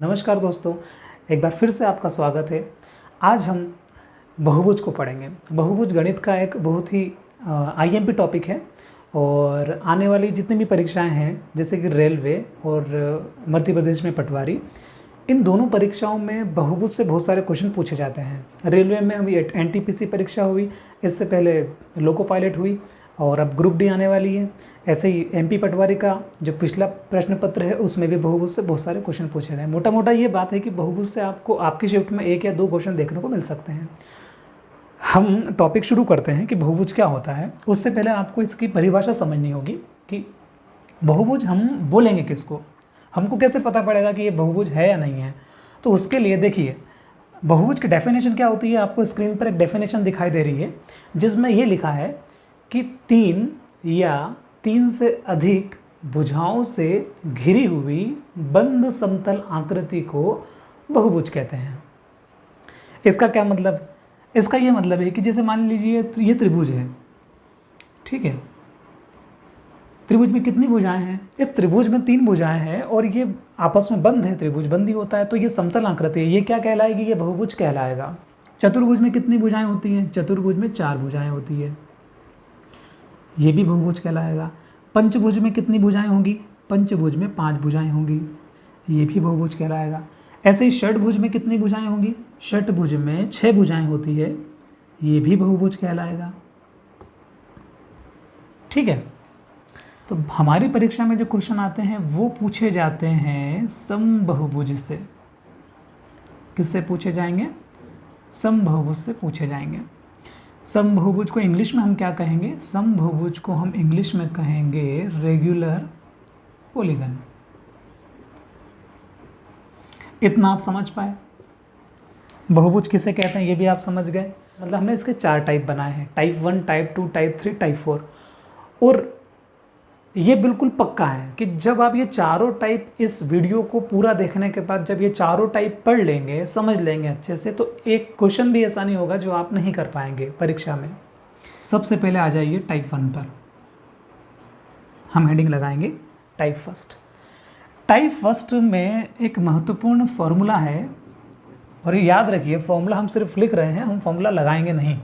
नमस्कार दोस्तों, एक बार फिर से आपका स्वागत है। आज हम बहुभुज को पढ़ेंगे। बहुभुज गणित का एक बहुत ही आईएमपी टॉपिक है और आने वाली जितनी भी परीक्षाएं हैं जैसे कि रेलवे और मध्य प्रदेश में पटवारी, इन दोनों परीक्षाओं में बहुभुज से बहुत सारे क्वेश्चन पूछे जाते हैं। रेलवे में अभी एनटीपीसी परीक्षा हुई, इससे पहले लोको पायलट हुई और अब ग्रुप डी आने वाली है। ऐसे ही एमपी पटवारी का जो पिछला प्रश्न पत्र है उसमें भी बहुभुज से बहुत सारे क्वेश्चन पूछे गए। मोटा मोटा ये बात है कि बहुभुज से आपको आपकी शिफ्ट में एक या दो क्वेश्चन देखने को मिल सकते हैं। हम टॉपिक शुरू करते हैं कि बहुभुज क्या होता है। उससे पहले आपको इसकी परिभाषा समझनी होगी कि बहुभुज हम बोलेंगे किसको, हमको कैसे पता पड़ेगा कि ये बहुभुज है या नहीं है। तो उसके लिए देखिए, बहुभुज की डेफिनेशन क्या होती है। आपको स्क्रीन पर एक डेफिनेशन दिखाई दे रही है जिसमें ये लिखा है कि तीन या तीन से अधिक भुजाओं से घिरी हुई बंद समतल आकृति को बहुभुज कहते हैं। इसका क्या मतलब? इसका ये मतलब है कि जैसे मान लीजिए ये त्रिभुज है, ठीक है। त्रिभुज में कितनी भुजाएं हैं? इस त्रिभुज में तीन भुजाएं हैं और ये आपस में बंद है, त्रिभुज बंदी होता है तो ये समतल आकृति है। ये क्या कहलाएगी? ये बहुभुज कहलाएगा। चतुर्भुज में कितनी भुजाएं होती हैं? चतुर्भुज में चार भुजाएं होती है, ये भी बहुभुज कहलाएगा। पंचभुज में कितनी भुजाएं होंगी? पंचभुज में पांच भुजाएं होंगी, ये भी बहुभुज कहलाएगा। ऐसे ही षटभुज में कितनी भुजाएं होंगी? षटभुज में छह भुजाएं होती है, ये भी बहुभुज कहलाएगा। ठीक है। तो हमारी परीक्षा में जो क्वेश्चन आते हैं वो पूछे जाते हैं समबहुभुज से। किससे पूछे जाएंगे? समबहुभुज से पूछे जाएंगे। समबहुभुज को इंग्लिश में हम क्या कहेंगे? समबहुभुज को हम इंग्लिश में कहेंगे रेगुलर पॉलीगन। इतना आप समझ पाए? बहुभुज किसे कहते हैं ये भी आप समझ गए। मतलब हमने इसके चार टाइप बनाए हैं, टाइप 1, टाइप 2, टाइप 3, टाइप 4। और ये बिल्कुल पक्का है कि जब आप ये चारों टाइप इस वीडियो को पूरा देखने के बाद जब ये चारों टाइप पढ़ लेंगे, समझ लेंगे अच्छे से, तो एक क्वेश्चन भी ऐसा नहीं होगा जो आप नहीं कर पाएंगे परीक्षा में। सबसे पहले आ जाइए टाइप 1 पर। हम हेडिंग लगाएंगे टाइप फर्स्ट। टाइप फर्स्ट में एक महत्वपूर्ण फॉर्मूला है और ये याद रखिए, फॉर्मूला हम सिर्फ लिख रहे हैं, हम फॉर्मूला लगाएंगे नहीं।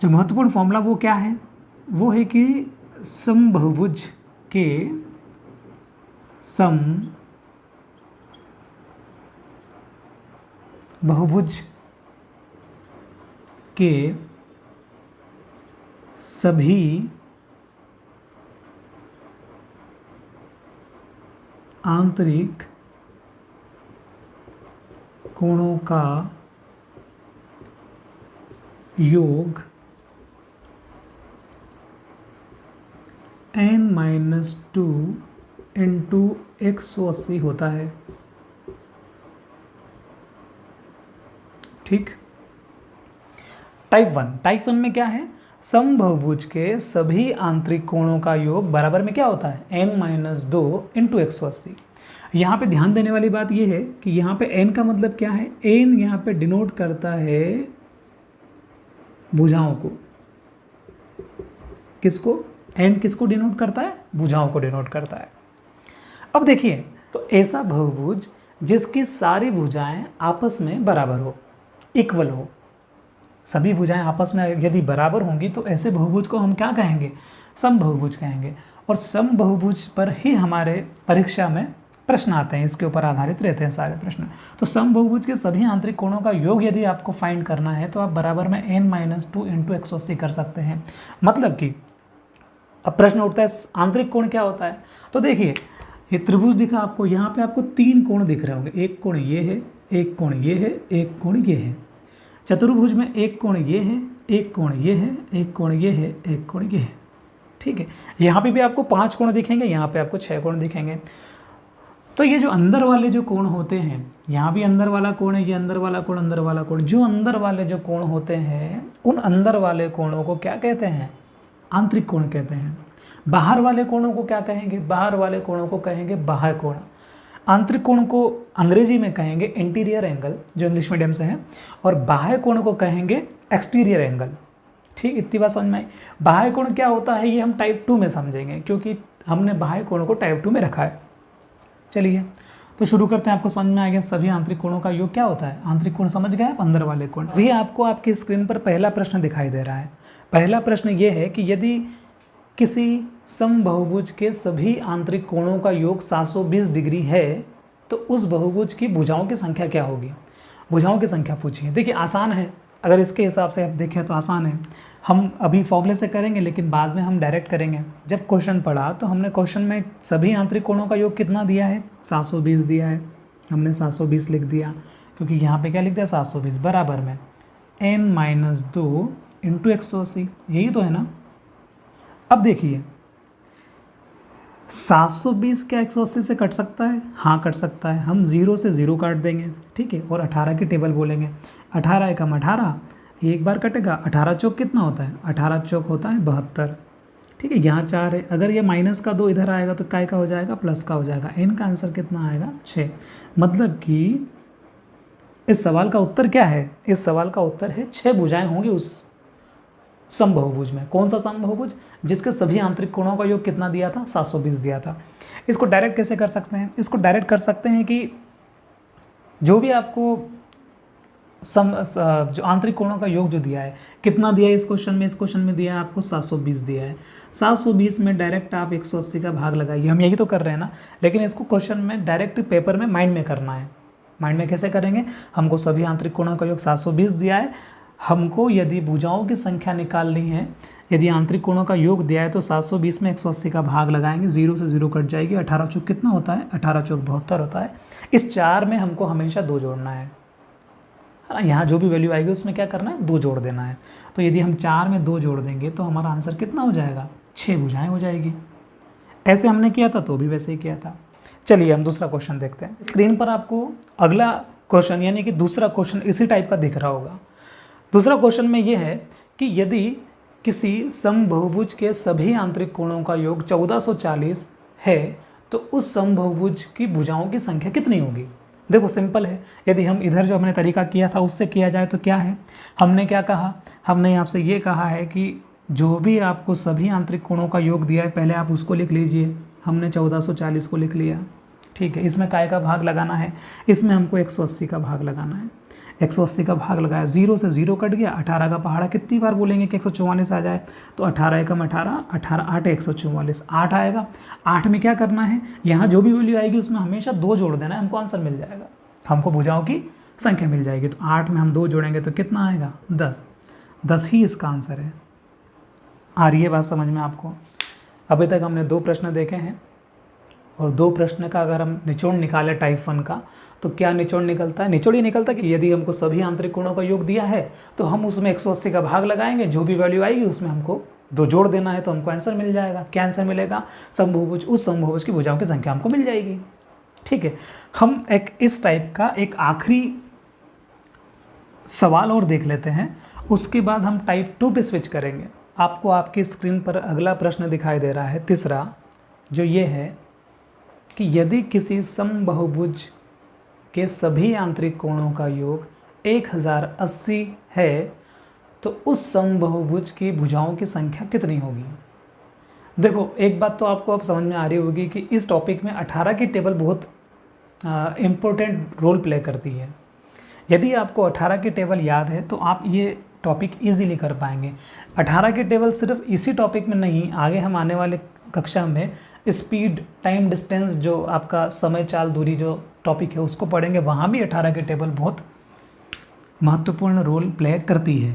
जो महत्वपूर्ण फॉर्मूला वो क्या है? वो है कि समबहुभुज के बहुभुज के सभी आंतरिक कोणों का योग n-2 इंटू 180 होता है। ठीक। टाइप 1 में क्या है? समबहुभुज के सभी आंतरिक कोणों का योग बराबर में क्या होता है? n-2 into 180। यहाँ पे ध्यान देने वाली बात ये है कि यहाँ पे n का मतलब क्या है? n यहाँ पे डिनोट करता है भुजाओं को। किसको? n किसको डिनोट करता है? भुजाओं को डिनोट करता है। अब देखिए, तो ऐसा बहुभुज जिसकी सारी भुजाएं आपस में बराबर हो, इक्वल हो, सभी भुजाएं आपस में यदि बराबर होंगी तो ऐसे बहुभुज को हम क्या कहेंगे? समबहुभुज कहेंगे। और समबहुभुज पर ही हमारे परीक्षा में प्रश्न आते हैं, इसके ऊपर आधारित रहते हैं सारे प्रश्न। तो समबहुभुज के सभी आंतरिक कोणों का योग यदि आपको फाइंड करना है तो आप बराबर में n-2 इंटू 180 कर सकते हैं। मतलब कि अब प्रश्न उठता है आंतरिक कोण क्या होता है। तो देखिए, ये त्रिभुज दिखा आपको, यहाँ पे आपको तीन कोण दिख रहे होंगे। एक कोण ये है, एक कोण ये है, एक कोण ये है। चतुर्भुज में एक कोण ये है, एक कोण ये है, एक कोण ये है, एक कोण ये है। ठीक है। यहाँ पे भी आपको 5 कोण दिखेंगे, यहाँ पे आपको 6 कोण दिखेंगे। तो ये जो अंदर वाले जो कोण होते हैं, यहाँ भी अंदर वाला कोण है, ये अंदर वाला कोण, अंदर वाला कोण, जो अंदर वाले जो कोण होते हैं उन अंदर वाले कोणों को क्या कहते हैं? आंतरिक कोण कहते हैं। बाहर वाले कोणों को क्या कहेंगे? बाहर वाले कोणों को कहेंगे बाह्य कोण। आंतरिक कोण को अंग्रेजी में कहेंगे इंटीरियर एंगल, जो इंग्लिश मीडियम से है, और बाह्य कोण को कहेंगे एक्सटीरियर एंगल। ठीक, इतनी बात समझ में आई। बाह्य कोण क्या होता है ये हम टाइप 2 में समझेंगे, क्योंकि हमने बाह्य कोण को टाइप 2 में रखा है। चलिए, तो शुरू करते हैं। आपको समझ में आ गया सभी आंतरिक कोणों का योग क्या होता है? आंतरिक कोण समझ गए आप, अंदर वाले कोण। अभी आपको आपकी स्क्रीन पर पहला प्रश्न दिखाई दे रहा है। पहला प्रश्न ये है कि यदि किसी समबहुभुज के सभी आंतरिक कोणों का योग 720 डिग्री है तो उस बहुभुज की भुजाओं की संख्या क्या होगी? भुजाओं की संख्या पूछिए। देखिए आसान है, अगर इसके हिसाब से आप देखें तो आसान है। हम अभी फॉर्मूले से करेंगे लेकिन बाद में हम डायरेक्ट करेंगे। जब क्वेश्चन पढ़ा तो हमने क्वेश्चन में सभी आंतरिक कोणों का योग कितना दिया है? 720 दिया है। हमने 720 लिख दिया क्योंकि यहाँ पे क्या लिख दिया? 720 बराबर में n-2 इंटू 180, यही तो है ना। अब देखिए 720 क्या 180 से कट सकता है? हाँ कट सकता है। हम 0 से 0 काट देंगे, ठीक है, और 18 की टेबल बोलेंगे। 18 एकम 18, एक बार कटेगा। 18 चौक कितना होता है? 18 चौक होता है 72, ठीक है। यहाँ 4 है, अगर ये माइनस का 2 इधर आएगा तो काय का हो जाएगा? प्लस का हो जाएगा। n का आंसर कितना आएगा? 6। मतलब कि इस सवाल का उत्तर क्या है? इस सवाल का उत्तर है 6 भुजाएं होंगी उस समबहुभुज में। कौन सा समबहुभुज? जिसके सभी आंतरिक कोणों का योग कितना दिया था? 720 दिया था। इसको डायरेक्ट कैसे कर सकते हैं? इसको डायरेक्ट कर सकते हैं कि जो भी आपको जो आंतरिक कोणों का योग जो दिया है, कितना दिया है इस क्वेश्चन में? इस क्वेश्चन में दिया है आपको 720 दिया है। 720 में डायरेक्ट आप 180 का भाग लगाइए। हम यही तो कर रहे हैं ना, लेकिन इसको क्वेश्चन में डायरेक्ट पेपर में माइंड में करना है। माइंड में कैसे करेंगे? हमको सभी आंतरिक कोणों का योग 720 दिया है। हमको यदि भुजाओं की संख्या निकालनी है, यदि आंतरिक कोणों का योग दिया है तो 720 में 180 का भाग लगाएंगे, 0 से 0 कट जाएगी। 18 चौक कितना होता है? 18 चौक 72 होता है। इस 4 में हमको हमेशा 2 जोड़ना है ना। यहाँ जो भी वैल्यू आएगी उसमें क्या करना है? 2 जोड़ देना है। तो यदि हम 4 में 2 जोड़ देंगे तो हमारा आंसर कितना हो जाएगा? 6 भुजाएं हो जाएगी। ऐसे हमने किया था तो भी वैसे ही किया था। चलिए हम दूसरा क्वेश्चन देखते हैं। स्क्रीन पर आपको अगला क्वेश्चन यानी कि दूसरा क्वेश्चन इसी टाइप का दिख रहा होगा। दूसरा क्वेश्चन में ये है कि यदि किसी समबहुभुज के सभी आंतरिक कोणों का योग 1440 है तो उस समबहुभुज की भुजाओं की संख्या कितनी होगी? देखो सिंपल है। यदि हम इधर जो हमने तरीका किया था उससे किया जाए तो क्या है? हमने क्या कहा? हमने आपसे ये कहा है कि जो भी आपको सभी आंतरिक कोणों का योग दिया है पहले आप उसको लिख लीजिए। हमने 1440 को लिख लिया, ठीक है। इसमें काय का भाग लगाना है? इसमें हमको 180 का भाग लगाना है। 180 का भाग लगाया, 0 से 0 कट गया। 18 का पहाड़ा कितनी बार बोलेंगे कि 144 आ जाए? तो 18 एकम 18, 18 8 144, 8 आएगा। 8 में क्या करना है? यहाँ जो भी वैल्यू आएगी उसमें हमेशा 2 जोड़ देना है, हमको आंसर मिल जाएगा। हमको भुजाओं की संख्या मिल जाएगी। तो 8 में हम 2 जोड़ेंगे तो कितना आएगा? 10। 10 ही इसका आंसर है। आ रही है बात समझ में आपको? अभी तक हमने 2 प्रश्न देखे हैं और 2 प्रश्न का अगर हम निचोड़ निकाले टाइप 1 का तो क्या निचोड़ निकलता है? निचोड़ ये निकलता है कि यदि हमको सभी आंतरिक कोणों का योग दिया है तो हम उसमें 180 का भाग लगाएंगे, जो भी वैल्यू आएगी उसमें हमको 2 जोड़ देना है तो हमको आंसर मिल जाएगा। क्या आंसर मिलेगा? समबहुभुज, उस समबहुभुज की भुजाओं की संख्या हमको मिल जाएगी, ठीक है। हम एक इस टाइप का एक आखिरी सवाल और देख लेते हैं, उसके बाद हम टाइप 2 पे स्विच करेंगे। आपको आपकी स्क्रीन पर अगला प्रश्न दिखाई दे रहा है, तीसरा, जो ये है कि यदि किसी समबहुभुज के सभी आंतरिक कोणों का योग 1080 है तो उस समबहुभुज की भुजाओं की संख्या कितनी होगी? देखो एक बात तो आपको अब समझ में आ रही होगी कि इस टॉपिक में 18 की टेबल बहुत इम्पोर्टेंट रोल प्ले करती है। यदि आपको 18 की टेबल याद है तो आप ये टॉपिक इजीली कर पाएंगे। 18 की टेबल सिर्फ इसी टॉपिक में नहीं, आगे हम आने वाले कक्षा में स्पीड, टाइम, डिस्टेंस, जो आपका समय चाल दूरी जो टॉपिक है उसको पढ़ेंगे, वहाँ भी 18 की टेबल बहुत महत्वपूर्ण रोल प्ले करती है।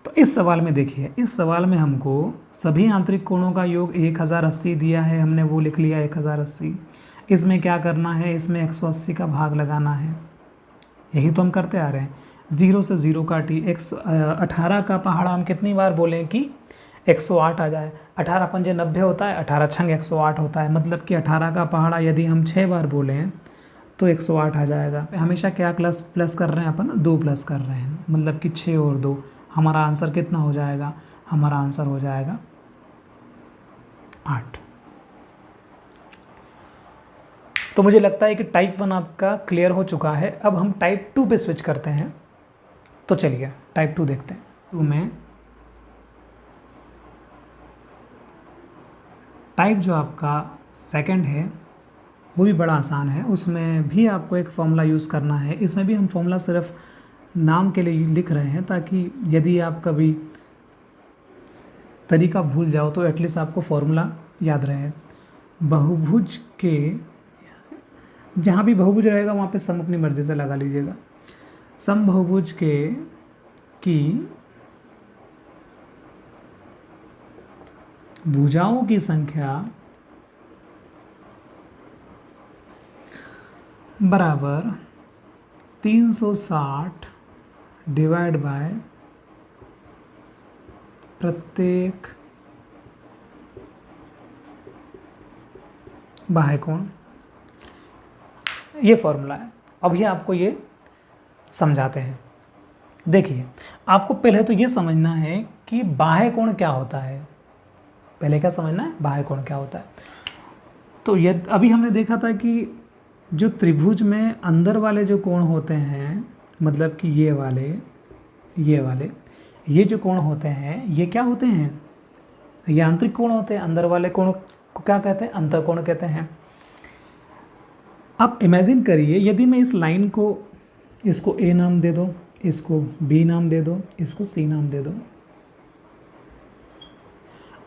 तो इस सवाल में देखिए, इस सवाल में हमको सभी आंतरिक कोणों का योग 1080 दिया है, हमने वो लिख लिया 1080। इसमें क्या करना है? इसमें 180 का भाग लगाना है, यही तो हम करते आ रहे हैं। 0 से 0 काटी, 18 का पहाड़ा हम कितनी बार बोलें कि 108 आ जाए। 18 पंजे 90 होता है, 18 छंग 108 होता है। मतलब कि 18 का पहाड़ा यदि हम 6 बार बोलें तो 108 आ जाएगा। हमेशा क्या प्लस कर रहे हैं अपन? 2 प्लस कर रहे हैं, मतलब कि 6 और 2, हमारा आंसर कितना हो जाएगा? हमारा आंसर हो जाएगा 8। तो मुझे लगता है कि टाइप 1 आपका क्लियर हो चुका है। अब हम टाइप 2 पे स्विच करते हैं। तो चलिए टाइप 2 देखते हैं। 2 में टाइप जो आपका सेकंड है वो भी बड़ा आसान है। उसमें भी आपको एक फॉर्मूला यूज़ करना है। इसमें भी हम फॉर्मूला सिर्फ नाम के लिए लिख रहे हैं, ताकि यदि आप कभी तरीका भूल जाओ तो एटलीस्ट आपको फॉर्मूला याद रहे। बहुभुज के, जहाँ भी बहुभुज रहेगा वहाँ पे सम अपनी मर्ज़ी से लगा लीजिएगा। समबहुभुज के की भुजाओं की संख्या बराबर 360 डिवाइड बाय प्रत्येक बाह्य कोण। ये फॉर्मूला है। अभी आपको ये समझाते हैं। देखिए, आपको पहले तो ये समझना है कि बाह्य कोण क्या होता है। पहले क्या समझना है, बाह्य कोण क्या होता है। तो ये अभी हमने देखा था कि जो त्रिभुज में अंदर वाले जो कोण होते हैं, मतलब कि ये वाले, ये जो कोण होते हैं, ये क्या होते हैं, ये आंतरिक कोण होते हैं। अंदर वाले कोण को क्या कहते हैं, अंतःकोण कहते हैं। अब इमेजिन करिए, यदि मैं इस लाइन को, इसको ए नाम दे दो, इसको बी नाम दे दो, इसको सी नाम दे दो।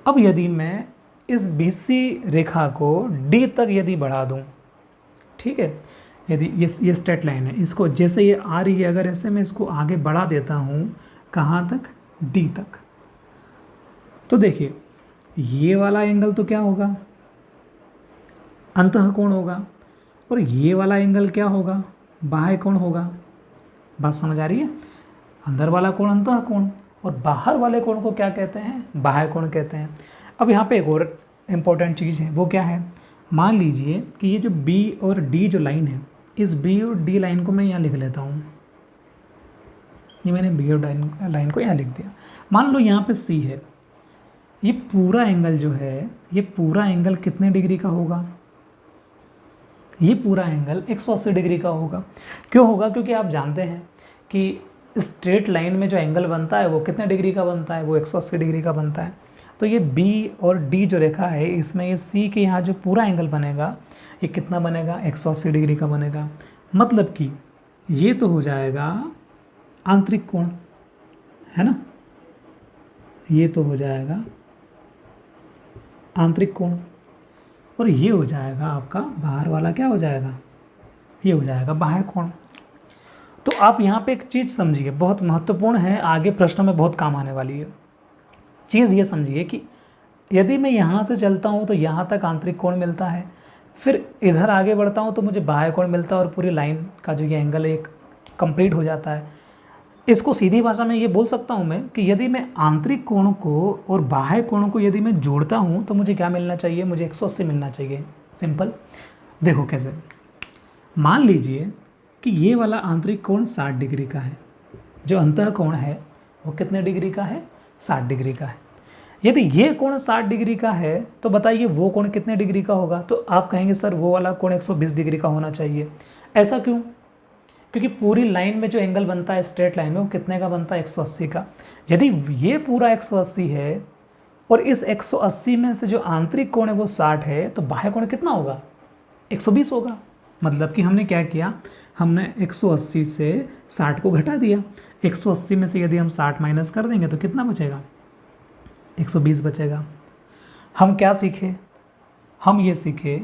अब यदि मैं इस BC रेखा को D तक यदि बढ़ा दूं, ठीक है, यदि ये स्ट्रेट लाइन है, इसको जैसे ये आ रही है, अगर ऐसे मैं इसको आगे बढ़ा देता हूँ, कहाँ तक, D तक, तो देखिए ये वाला एंगल तो क्या होगा, अंतःकोण होगा, और ये वाला एंगल क्या होगा, बाह्य कोण होगा। बात समझ आ रही है। अंदर वाला कोण अंतःकोण, और बाहर वाले कोण को क्या कहते हैं, बाह्य कोण कहते हैं। अब यहाँ पे एक और इम्पोर्टेंट चीज़ है, वो क्या है, मान लीजिए कि ये जो B और D जो लाइन है, इस B और D लाइन को मैं यहाँ लिख लेता हूँ। ये मैंने B और लाइन को यहाँ लिख दिया। मान लो यहाँ पे C है। ये पूरा एंगल जो है, ये पूरा एंगल कितने डिग्री का होगा, ये पूरा एंगल 180 डिग्री का होगा। क्यों होगा, क्योंकि आप जानते हैं कि स्ट्रेट लाइन में जो एंगल बनता है वो कितने डिग्री का बनता है, वो 180 डिग्री का बनता है। तो ये B और D जो रेखा है, इसमें ये C के यहाँ जो पूरा एंगल बनेगा, ये कितना बनेगा, 180 डिग्री का बनेगा। मतलब कि ये तो हो जाएगा आंतरिक कोण, है ना, ये तो हो जाएगा आंतरिक कोण, और ये हो जाएगा आपका बाहर वाला, क्या हो जाएगा, ये हो जाएगा बाह्य कोण। तो आप यहाँ पे एक चीज़ समझिए, बहुत महत्वपूर्ण है, आगे प्रश्नों में बहुत काम आने वाली है। चीज़ ये समझिए कि यदि मैं यहाँ से चलता हूँ तो यहाँ तक आंतरिक कोण मिलता है, फिर इधर आगे बढ़ता हूँ तो मुझे बाह्य कोण मिलता है, और पूरी लाइन का जो ये एंगल है एक कंप्लीट हो जाता है। इसको सीधी भाषा में ये बोल सकता हूँ मैं कि यदि मैं आंतरिक कोण को और बाह्य कोण को यदि मैं जोड़ता हूँ तो मुझे क्या मिलना चाहिए, मुझे 180 मिलना चाहिए। सिंपल। देखो कैसे, मान लीजिए कि ये वाला आंतरिक कोण 60 डिग्री का है, जो अंतः कोण है वो कितने डिग्री का है, 60 डिग्री का है। यदि ये कोण 60 डिग्री का है तो बताइए वो कोण कितने डिग्री का होगा। तो आप कहेंगे सर वो वाला कोण 120 डिग्री का होना चाहिए। ऐसा क्यों, क्योंकि पूरी लाइन में जो एंगल बनता है स्ट्रेट लाइन में वो कितने का बनता है, 180 का। यदि ये पूरा 180 है और इस 180 में से जो आंतरिक कोण है वो 60 है, तो बाह्य कोण कितना होगा, 120 होगा। मतलब कि हमने क्या किया, हमने 180 से 60 को घटा दिया। 180 में से यदि हम 60 माइनस कर देंगे तो कितना बचेगा, 120 बचेगा। हम क्या सीखे, हम ये सीखे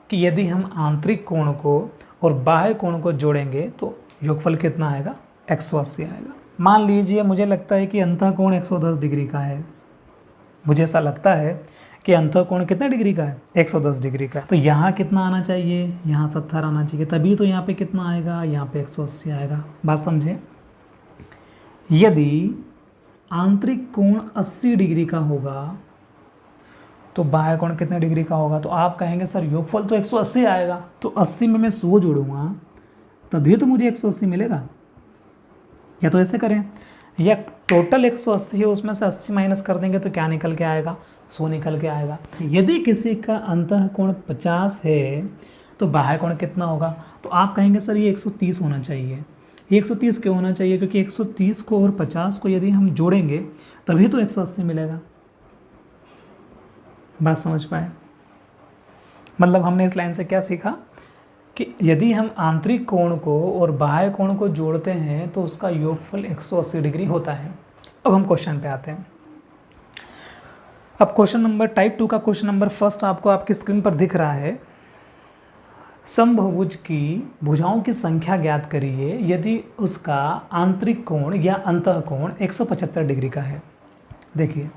कि यदि हम आंतरिक कोण को और बाह्य कोण को जोड़ेंगे तो योगफल कितना आएगा, 180 आएगा। मान लीजिए मुझे लगता है कि अंतः कोण 110 डिग्री का है, मुझे ऐसा लगता है कि अंतः कोण कितने डिग्री का है, 110 डिग्री का। तो यहाँ कितना आना चाहिए, यहाँ 70 आना चाहिए, तभी तो यहाँ पे कितना आएगा, यहाँ पे 180 आएगा। बात समझे। यदि आंतरिक कोण 80 डिग्री का होगा तो बाह्य कोण कितने डिग्री का होगा। तो आप कहेंगे सर योगफल तो 180 आएगा, तो 80 में मैं 100 जोड़ूंगा तभी तो मुझे 180 मिलेगा। या तो ऐसे करें, या टोटल 180 है उसमें से 80 माइनस कर देंगे तो क्या निकल के आएगा, 100 निकल के आएगा। यदि किसी का अंतः कोण 50 है तो बाह्य कोण कितना होगा। तो आप कहेंगे सर ये 130 होना चाहिए। ये 130 क्यों होना चाहिए, क्योंकि 130 को और 50 को यदि हम जोड़ेंगे तभी तो 180 मिलेगा। बात समझ पाए। मतलब हमने इस लाइन से क्या सीखा कि यदि हम आंतरिक कोण को और बाह्य कोण को जोड़ते हैं तो उसका योगफल 180 डिग्री होता है। अब हम क्वेश्चन पे आते हैं। अब क्वेश्चन नंबर टाइप 2 का क्वेश्चन नंबर फर्स्ट आपको आपकी स्क्रीन पर दिख रहा है। समबहुभुज की भुजाओं की संख्या ज्ञात करिए यदि उसका आंतरिक कोण या अंतः कोण 175 डिग्री का है। देखिए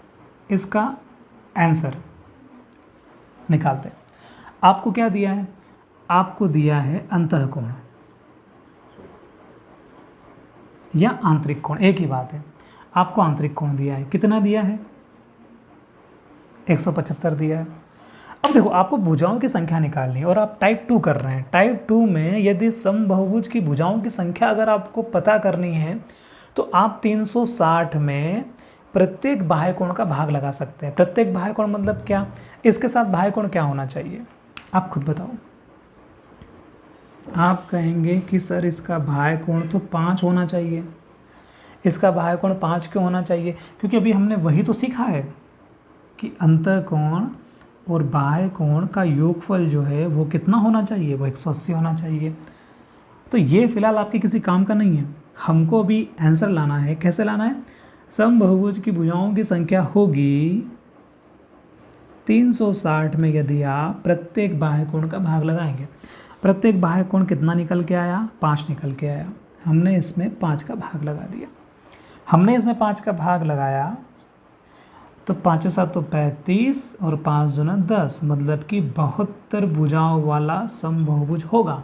इसका आंसर निकालते हैं। आपको क्या दिया है? आपको दिया है अंतः कोण या आंतरिक कोण, एक ही बात है। आपको आंतरिक कोण दिया है, कितना दिया है? 175 दिया है। अब देखो आपको भुजाओं की संख्या निकालनी है और आप टाइप 2 कर रहे हैं। टाइप 2 में यदि समबहुभुज की भुजाओं की संख्या अगर आपको पता करनी है तो आप 360 में प्रत्येक बाह्य कोण का भाग लगा सकते हैं। प्रत्येक बाह्य कोण मतलब क्या? इसके साथ बाह्य कोण क्या होना चाहिए? आप खुद बताओ। आप कहेंगे कि सर इसका बाह्य कोण तो 5 होना चाहिए। इसका बाह्य कोण 5 क्यों होना चाहिए? क्योंकि अभी हमने वही तो सीखा है कि अंतः कोण और बाह्य कोण का योगफल जो है वो कितना होना चाहिए? वो 180 होना चाहिए। तो ये फिलहाल आपके किसी काम का नहीं है। हमको अभी आंसर लाना है। कैसे लाना है? समबहुभुज की भुजाओं की संख्या होगी 360 में यदि आप प्रत्येक बाह्य कोण का भाग लगाएंगे। प्रत्येक बाह्य कोण कितना निकल के आया? 5 निकल के आया। हमने इसमें 5 का भाग लगा दिया। हमने इसमें 5 का भाग लगाया तो 5 7 तो 35 और 5 दूना 10, मतलब कि 72 भुजाओं वाला समबहुभुज होगा।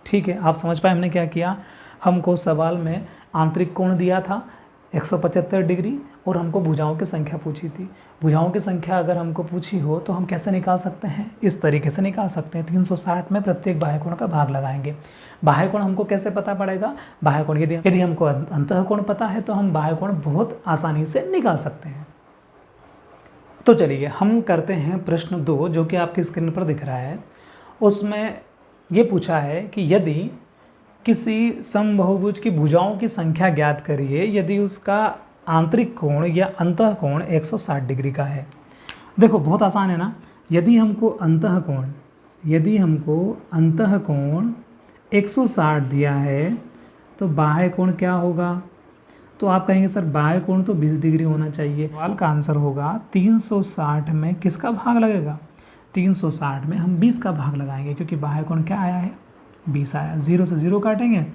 ठीक है, आप समझ पाए हमने क्या किया? हमको सवाल में आंतरिक कोण दिया था 175 डिग्री और हमको भुजाओं की संख्या पूछी थी। भुजाओं की संख्या अगर हमको पूछी हो तो हम कैसे निकाल सकते हैं? इस तरीके से निकाल सकते हैं। 360 में प्रत्येक बाह्य कोण का भाग लगाएंगे। बाह्य कोण हमको कैसे पता पड़ेगा? बाह्य कोण यदि हमको अंतः कोण पता है तो हम बाह्य कोण बहुत आसानी से निकाल सकते हैं। तो चलिए हम करते हैं प्रश्न 2 जो कि आपकी स्क्रीन पर दिख रहा है। उसमें ये पूछा है कि यदि किसी समबहुभुज की भुजाओं की संख्या ज्ञात करिए यदि उसका आंतरिक कोण या अंतः कोण 160 डिग्री का है। देखो बहुत आसान है ना। यदि हमको अंतः कोण 160 दिया है तो बाह्य कोण क्या होगा? तो आप कहेंगे सर बाह्य कोण तो 20 डिग्री होना चाहिए। सवाल का आंसर होगा 360 में किसका भाग लगेगा? 360 में हम 20 का भाग लगाएंगे क्योंकि बाह्य कोण क्या आया है? 20 आया। 0 से 0 काटेंगे,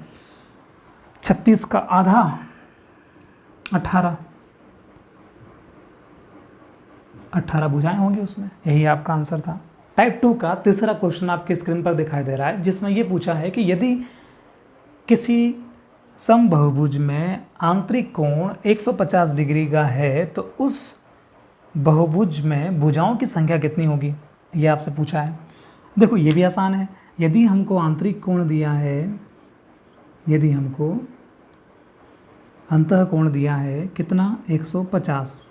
36 का आधा 18 भुजाएं होंगी उसमें। यही आपका आंसर था। टाइप 2 का तीसरा क्वेश्चन आपके स्क्रीन पर दिखाई दे रहा है जिसमें ये पूछा है कि यदि किसी समबहुभुज में आंतरिक कोण 150 डिग्री का है तो उस बहुभुज में भुजाओं की संख्या कितनी होगी? ये आपसे पूछा है। देखो ये भी आसान है। यदि हमको आंतरिक कोण दिया है, यदि हमको अंतः कोण दिया है कितना? 150,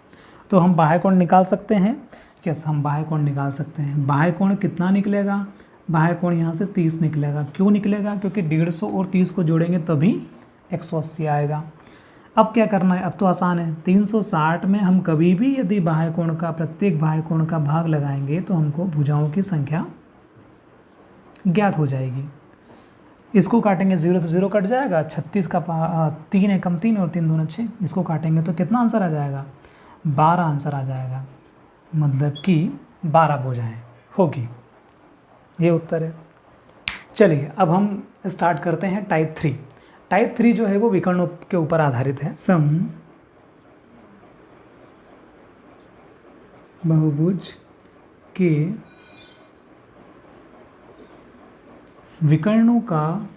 तो हम बाह्य कोण निकाल सकते हैं। यस, हम बाह्य कोण निकाल सकते हैं। बाह्य कोण कितना निकलेगा? बाह्य कोण यहाँ से 30 निकलेगा। क्यों निकलेगा? क्योंकि 150 और 30 को जोड़ेंगे तभी 180 आएगा। अब क्या करना है? अब तो आसान है। 360 में हम कभी भी यदि बाह्य कोण का प्रत्येक बाह्य कोण का भाग लगाएंगे तो हमको भुजाओं की संख्या ज्ञात हो जाएगी। इसको काटेंगे, 0 से 0 कट जाएगा। 36 का 3 एकम 3 और 3 दूना 6। इसको काटेंगे तो कितना आंसर आ जाएगा? 12 आंसर आ जाएगा। मतलब कि 12 भुजाएं होगी। ये उत्तर है। चलिए अब हम स्टार्ट करते हैं टाइप 3। टाइप 3 जो है वो विकर्णों के ऊपर आधारित है। समबहुभुज के विकर्णों का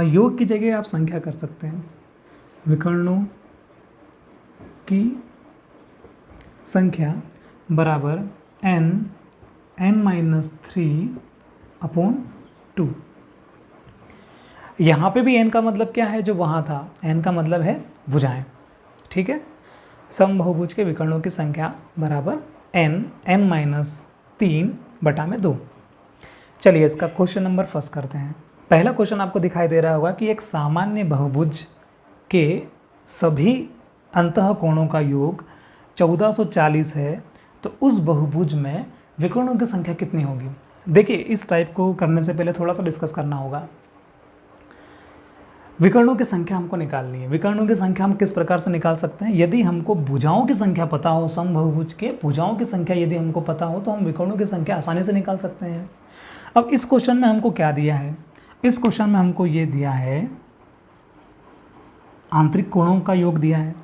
योग की जगह आप संख्या कर सकते हैं। विकर्णों की संख्या बराबर n-3/2। यहाँ पे भी n का मतलब क्या है? जो वहाँ था, n का मतलब है भुजाएं। ठीक है। समबहुभुज के विकर्णों की संख्या बराबर n-3/2। चलिए इसका क्वेश्चन नंबर फर्स्ट करते हैं। पहला क्वेश्चन आपको दिखाई दे रहा होगा कि एक सामान्य बहुभुज के सभी अंतःकोणों का योग 1440 है तो उस बहुभुज में विकर्णों की संख्या कितनी होगी। देखिए, इस टाइप को करने से पहले थोड़ा सा डिस्कस करना होगा। विकर्णों की संख्या हमको निकालनी है। विकर्णों की संख्या हम किस प्रकार से निकाल सकते हैं? यदि हमको भुजाओं की संख्या पता हो, समबहुभुज के भुजाओं की संख्या यदि हमको पता हो तो हम विकर्णों की संख्या आसानी से निकाल सकते हैं। अब इस क्वेश्चन में हमको क्या दिया है? इस क्वेश्चन में हमको ये दिया है आंतरिक कोणों का योग दिया है।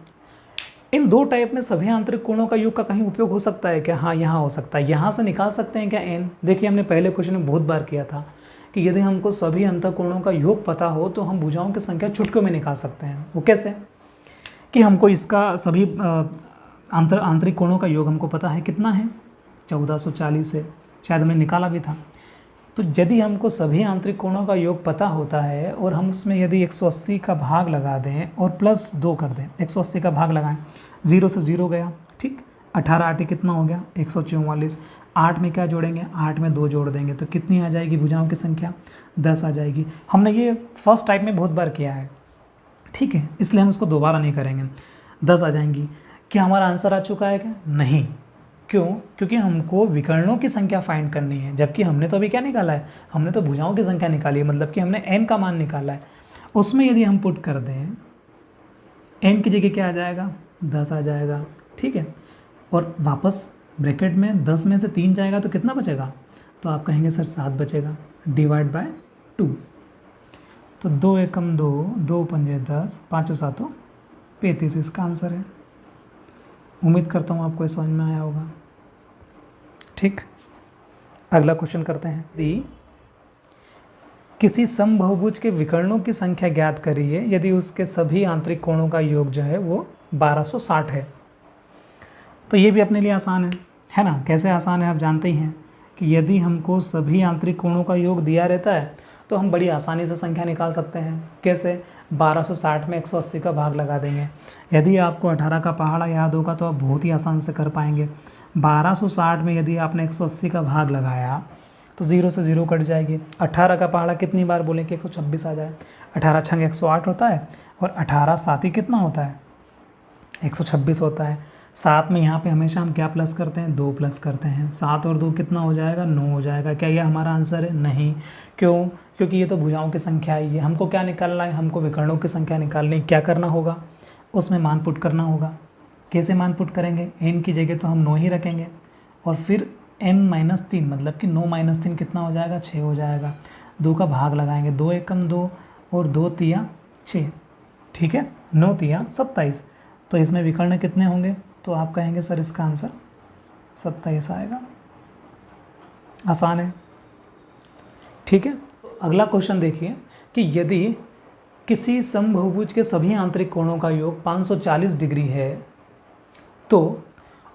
इन दो टाइप में सभी आंतरिक कोणों का योग का कहीं उपयोग हो सकता है क्या? हाँ, यहाँ हो सकता है। यहाँ से निकाल सकते हैं क्या n? देखिए, हमने पहले क्वेश्चन में बहुत बार किया था कि यदि हमको सभी अंतःकोणों का योग पता हो तो हम भुजाओं की संख्या चुटकियों में निकाल सकते हैं। वो कैसे? कि हमको इसका सभी आंतरिक कोणों का योग हमको पता है कितना है, 1440 है, शायद हमने निकाला भी था। तो यदि हमको सभी आंतरिक कोणों का योग पता होता है और हम उसमें यदि 180 का भाग लगा दें और प्लस 2 कर दें, 180 का भाग लगाएं, 0 से 0 गया, ठीक, 18 8 कितना हो गया, 144। 8 में क्या जोड़ेंगे? 8 में 2 जोड़ देंगे तो कितनी आ जाएगी भुजाओं की संख्या? 10 आ जाएगी। हमने ये फर्स्ट टाइप में बहुत बार किया है, ठीक है, इसलिए हम इसको दोबारा नहीं करेंगे। 10 आ जाएंगी। क्या हमारा आंसर आ चुका है क्या? नहीं। क्यों? क्योंकि हमको विकर्णों की संख्या फाइंड करनी है, जबकि हमने तो अभी क्या निकाला है? हमने तो भुजाओं की संख्या निकाली है, मतलब कि हमने n का मान निकाला है। उसमें यदि हम पुट कर दें, n की जगह क्या आ जाएगा? 10 आ जाएगा, ठीक है। और वापस ब्रैकेट में 10 में से 3 जाएगा तो कितना बचेगा? तो आप कहेंगे सर 7 बचेगा, डिवाइड बाय 2। तो 2 एकम 2, 2 पंजे 10, 5 7 35 इसका आंसर है। उम्मीद करता हूँ आपको समझ में आया होगा, ठीक। अगला क्वेश्चन करते हैं। यदि किसी समबहुभुज के विकर्णों की संख्या ज्ञात करिए यदि उसके सभी आंतरिक कोणों का योग जो है वो 1260 है। तो ये भी अपने लिए आसान है ना? कैसे आसान है आप जानते ही हैं कि यदि हमको सभी आंतरिक कोणों का योग दिया रहता है तो हम बड़ी आसानी से संख्या निकाल सकते हैं। कैसे? 1260 में 180 का भाग लगा देंगे। यदि आपको 18 का पहाड़ा याद होगा तो आप बहुत ही आसान से कर पाएंगे। 1260 में यदि आपने 180 का भाग लगाया तो 0 से 0 कट जाएगी। 18 का पहाड़ा कितनी बार बोलें कि 126 आ जाए? 18 छंग 108 होता है और 18 साथ ही कितना होता है? 126 होता है। साथ में यहाँ पे हमेशा हम क्या प्लस करते हैं? 2 प्लस करते हैं। 7 और 2 कितना हो जाएगा? 9 हो जाएगा। क्या ये हमारा आंसर है? नहीं। क्यों? क्योंकि ये तो भुजाओं की संख्या है। ये हमको क्या निकालना है? हमको विकर्णों की संख्या निकालनी। क्या करना होगा? उसमें मान पुट करना होगा। कैसे मान पुट करेंगे? n की जगह तो हम 9 ही रखेंगे और फिर n-3 मतलब कि 9 - 3 कितना हो जाएगा? 6 हो जाएगा। 2 का भाग लगाएंगे, 2 एकम 2 और 2 तिया 6, ठीक है, 9 तिया 27। तो इसमें विकर्ण कितने होंगे? तो आप कहेंगे सर इसका आंसर 27 आएगा। आसान है, ठीक है। अगला क्वेश्चन देखिए कि यदि किसी समबहुभुज के सभी आंतरिक कोणों का योग 540 डिग्री है तो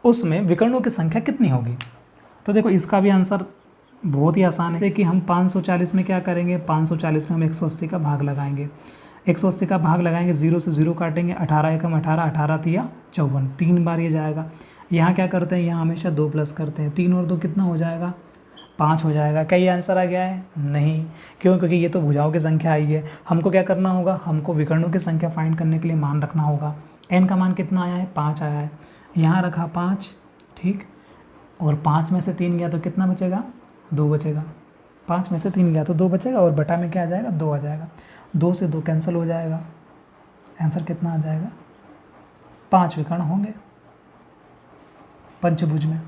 उसमें विकर्णों की संख्या कितनी होगी? तो देखो, इसका भी आंसर बहुत ही आसान है कि हम 540 में क्या करेंगे? 540 में हम 180 का भाग लगाएंगे। 180 का भाग लगाएंगे, 0 से 0 काटेंगे, 18 एकम 18, 18 तिया 54, 3 बार ये जाएगा। यहाँ क्या करते हैं? यहाँ हमेशा 2 प्लस करते हैं। 3 और 2 कितना हो जाएगा? 5 हो जाएगा। क्या ये आंसर आ गया है? नहीं। क्यों? क्योंकि ये तो भुजाओं की संख्या आई है। हमको क्या करना होगा? हमको विकर्णों की संख्या फाइंड करने के लिए मान रखना होगा। n का मान कितना आया है? 5 आया है। यहाँ रखा 5, ठीक, और 5 में से 3 गया तो कितना बचेगा? 2 बचेगा। 5 में से 3 गया तो 2 बचेगा और बटा में क्या आ जाएगा? 2 आ जाएगा। 2 से 2 कैंसिल हो जाएगा। आंसर कितना आ जाएगा? 5 विकर्ण होंगे पंचभुज में,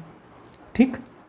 ठीक।